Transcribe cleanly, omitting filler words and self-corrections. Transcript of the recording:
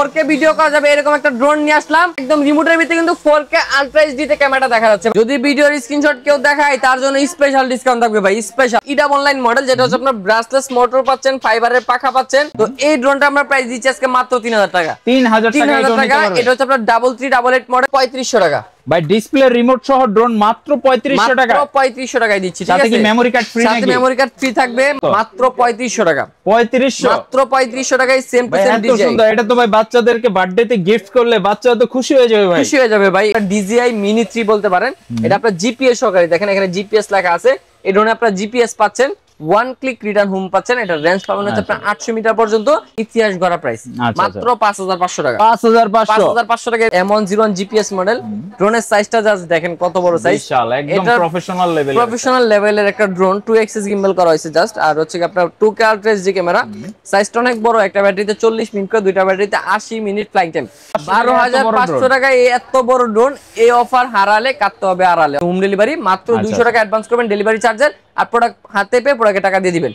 4K video করা যাবে এরকম একটা ড্রোন নিয়ে আসলাম। একদম রিমোটের ভিতরে কিন্তু 4K আলট্রা এইচডি তে ক্যামেরা দেখা যাচ্ছে। যদি ভিডিওর স্ক্রিনশট কেউ দেখায় তার জন্য স্পেশাল ডিসকাউন্ট থাকবে ভাই, স্পেশাল। ইডা অনলাইন মডেল, যেটা হচ্ছে আপনার ব্রাসলেস মোটর পাচ্ছেন, ফাইবারের পাখা পাচ্ছেন। তো এই ড্রোনটা আমরা প্রাইস দিচ্ছি আজকে মাত্র 3000 টাকা। 3000 টাকা। এটা হচ্ছে আপনার 3388 মডেল, 3500 টাকা ভাই। ডিসপ্লে রিমোট সহ ড্রোন মাত্র 3500 টাকা। মাত্র 3500 টাকায় দিচ্ছি। সাথে কি মেমরি কার্ড ফ্রি নাকি? সাথে মেমরি কার্ড ফ্রি থাকবে। মাত্র 3500 টাকা। 3500 মাত্র 3500 টাকায় সেম টু সেম ডিজাইন। এটা তো ভাই বাচ্চাদেরকে বার্থডেতে গিফট করলে বাচ্চারা তো খুশি হয়ে যাবে ভাই। খুশি হয়ে যাবে ভাই। DJI Mini 3 বলতে পারেন। এটা আপনার জিপিএস সহকারে, দেখেন এখানে জিপিএস লেখা আছে। এই ড্রোনে আপনার জিপিএস পাচ্ছেন, ওয়ান ক্লিক রিটার্ন হোম পাচ্ছেন। এটা রেঞ্জ পাবেন হচ্ছে আপনার 800 মিটার পর্যন্ত। ইতিহাস গড়া প্রাইস মাত্র 5500 টাকা। 5500 টাকা। M101 GPS model. ড্রোনের সাইজটা জাস্ট দেখেন কত বড় সাইজ, বিশাল, একদম প্রফেশনাল লেভেল। প্রফেশনাল লেভেলের একটা ড্রোন। 2 এক্সিস গিম্বল করা হয়েছে জাস্ট। আর হচ্ছে কি আপনার 2K আলট্রা এইচডি ক্যামেরা। সাইজটা অনেক বড়। একটা ব্যাটারিতে 40 মিনিট করে, দুইটা ব্যাটারিতে 80 মিনিট ফ্লাইং টাইম। 12500 টাকায় এত বড় ড্রোন। এই অফার হারালে কাটতে হবে আড়ালে। হোম ডেলিভারি মাত্র 200 টাকা অ্যাডভান্স করবেন, ডেলিভারি চার্জের, আর প্রোডাক্ট হাতে পেয়ে প্রোডাক্টে টাকা দিয়ে দিবেন।